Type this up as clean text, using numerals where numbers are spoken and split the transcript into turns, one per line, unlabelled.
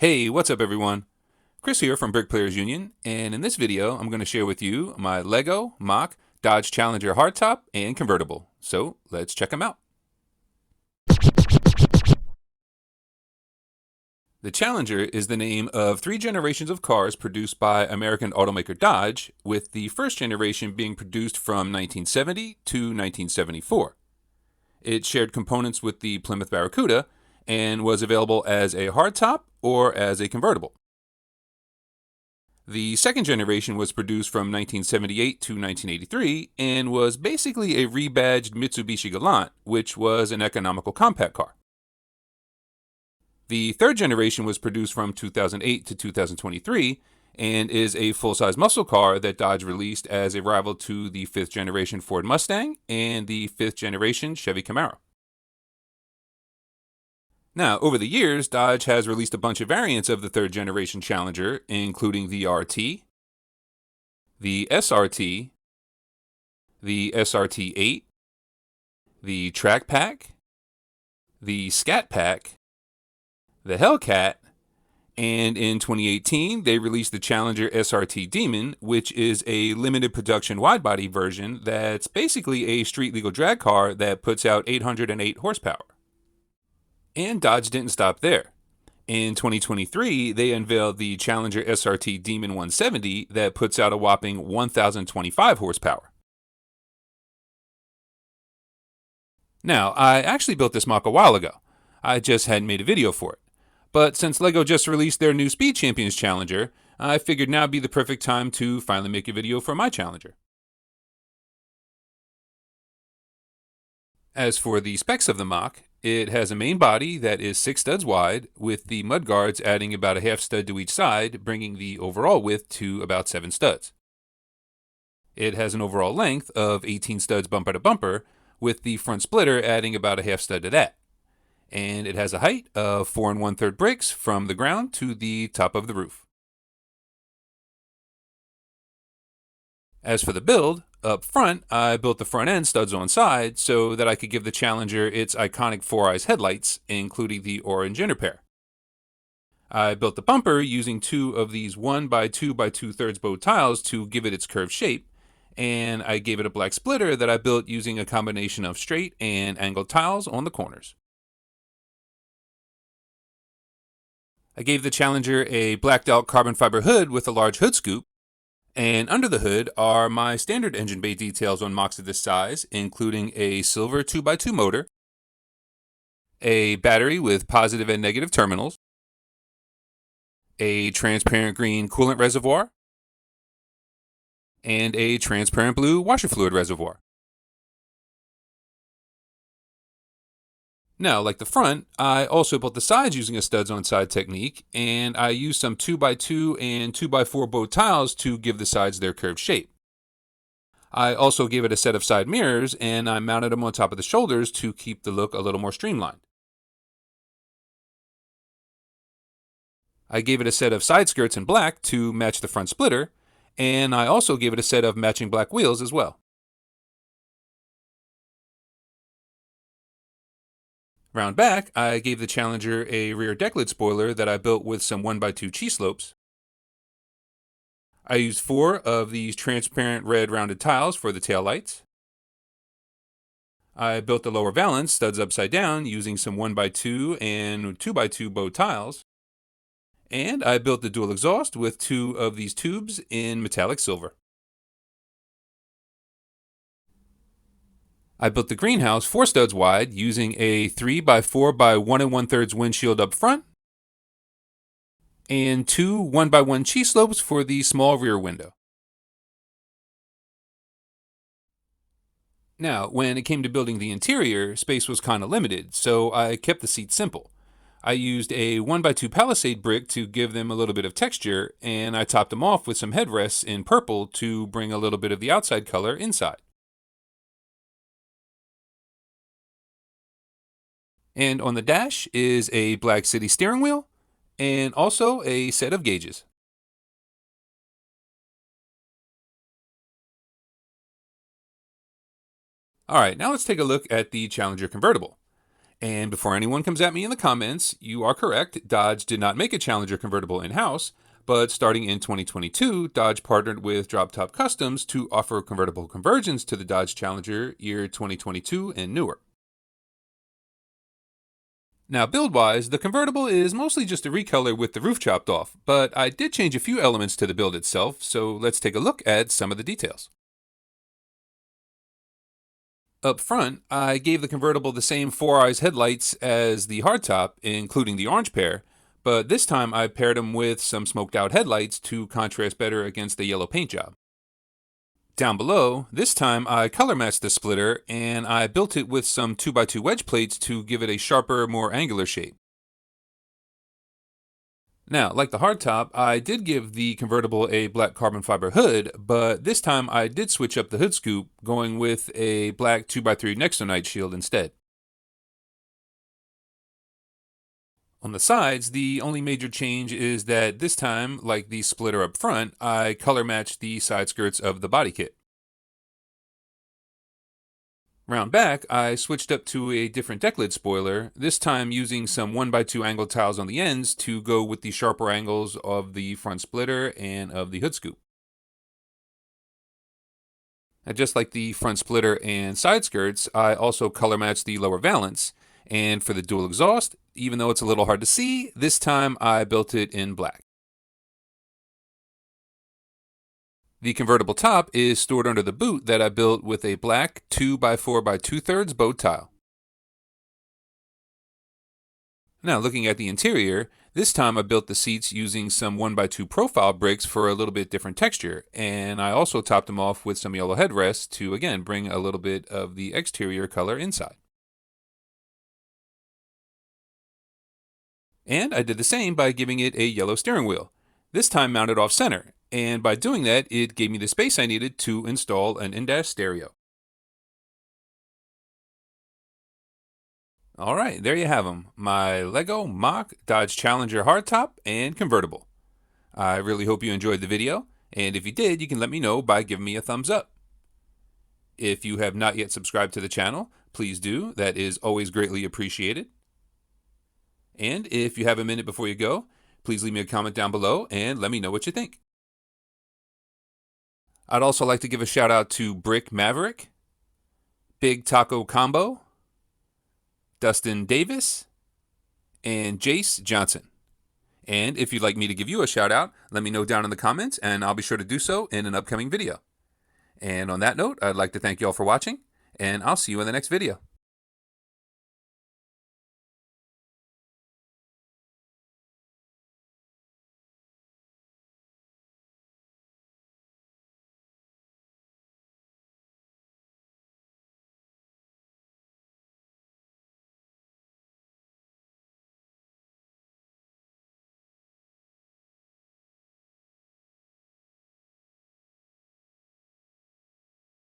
Hey, what's up everyone? Chris here from Brick Players Union, and in this video I'm going to share with you my Lego, MOC, Dodge Challenger hardtop, and convertible. So let's check them out. The Challenger is the name of 3 generations of cars produced by American automaker Dodge, with the first generation being produced from 1970 to 1974. It shared components with the Plymouth Barracuda and was available as a hardtop or as a convertible. The second generation was produced from 1978 to 1983 and was basically a rebadged Mitsubishi Galant, which was an economical compact car. The third generation was produced from 2008 to 2023 and is a full-size muscle car that Dodge released as a rival to the 5th generation Ford Mustang and the 5th generation Chevy Camaro. Now, over the years, Dodge has released a bunch of variants of the 3rd generation Challenger, including the RT, the SRT, the SRT-8, the Track Pack, the Scat Pack, the Hellcat, and in 2018, they released the Challenger SRT Demon, which is a limited production wide-body version that's basically a street-legal drag car that puts out 808 horsepower. And Dodge didn't stop there. In 2023, they unveiled the Challenger SRT Demon 170 that puts out a whopping 1,025 horsepower. Now, I actually built this MOC a while ago. I just hadn't made a video for it. But since LEGO just released their new Speed Champions Challenger, I figured now would be the perfect time to finally make a video for my Challenger. As for the specs of the MOC, it has a main body that is 6 studs wide, with the mudguards adding about a half stud to each side, bringing the overall width to about 7 studs. It has an overall length of 18 studs bumper to bumper, with the front splitter adding about a half stud to that. And it has a height of 4 1/3 bricks from the ground to the top of the roof. As for the build, up front, I built the front end studs on side so that I could give the Challenger its iconic 4 eyes headlights, including the orange inner pair. I built the bumper using 2 of these 1 by 2 by 2/3 bow tiles to give it its curved shape, and I gave it a black splitter that I built using a combination of straight and angled tiles on the corners. I gave the Challenger a blacked out carbon fiber hood with a large hood scoop, and under the hood are my standard engine bay details on MOCs of this size, including a silver 2x2 motor, a battery with positive and negative terminals, a transparent green coolant reservoir, and a transparent blue washer fluid reservoir. Now, like the front, I also built the sides using a studs on side technique, and I used some 2x2 and 2x4 bow tiles to give the sides their curved shape. I also gave it a set of side mirrors, and I mounted them on top of the shoulders to keep the look a little more streamlined. I gave it a set of side skirts in black to match the front splitter, and I also gave it a set of matching black wheels as well. Round back, I gave the Challenger a rear deck lid spoiler that I built with some 1x2 cheese slopes. I used 4 of these transparent red rounded tiles for the taillights. I built the lower valance studs upside down using some 1x2 and 2x2 bow tiles. And I built the dual exhaust with 2 of these tubes in metallic silver. I built the greenhouse 4 studs wide using a 3 by 4 by 1 1/3 windshield up front and 2 1 by 1 cheese slopes for the small rear window. Now, when it came to building the interior, space was kind of limited, so I kept the seats simple. I used a 1 by 2 palisade brick to give them a little bit of texture, and I topped them off with some headrests in purple to bring a little bit of the outside color inside. And on the dash is a Black City steering wheel and also a set of gauges. All right, now let's take a look at the Challenger convertible. And before anyone comes at me in the comments, you are correct. Dodge did not make a Challenger convertible in-house, but starting in 2022, Dodge partnered with Drop Top Customs to offer convertible conversions to the Dodge Challenger year 2022 and newer. Now, build-wise, the convertible is mostly just a recolor with the roof chopped off, but I did change a few elements to the build itself, so let's take a look at some of the details. Up front, I gave the convertible the same 4-eyes headlights as the hardtop, including the orange pair, but this time I paired them with some smoked out headlights to contrast better against the yellow paint job. Down below, this time I color matched the splitter and I built it with some 2x2 wedge plates to give it a sharper, more angular shape. Now, like the hardtop, I did give the convertible a black carbon fiber hood, but this time I did switch up the hood scoop, going with a black 2x3 Nexonite shield instead. On the sides, the only major change is that this time, like the splitter up front, I color matched the side skirts of the body kit. Round back, I switched up to a different deck lid spoiler, this time using some 1x2 angled tiles on the ends to go with the sharper angles of the front splitter and of the hood scoop. And just like the front splitter and side skirts, I also color matched the lower valance, and for the dual exhaust, even though it's a little hard to see, this time I built it in black. The convertible top is stored under the boot that I built with a black 2 by 4 by 2/3 bow tile. Now looking at the interior, this time I built the seats using some 1 by 2 profile bricks for a little bit different texture, and I also topped them off with some yellow headrests to again bring a little bit of the exterior color inside. And I did the same by giving it a yellow steering wheel, this time mounted off center, and by doing that, it gave me the space I needed to install an in-dash stereo. Alright, there you have them, my Lego MOC Dodge Challenger hardtop and convertible. I really hope you enjoyed the video, and if you did, you can let me know by giving me a thumbs up. If you have not yet subscribed to the channel, please do, that is always greatly appreciated. And if you have a minute before you go, please leave me a comment down below and let me know what you think. I'd also like to give a shout out to Brick Maverick, Big Taco Combo, Dustin Davis, and Jace Johnson. And if you'd like me to give you a shout out, let me know down in the comments and I'll be sure to do so in an upcoming video. And on that note, I'd like to thank you all for watching, and I'll see you in the next video.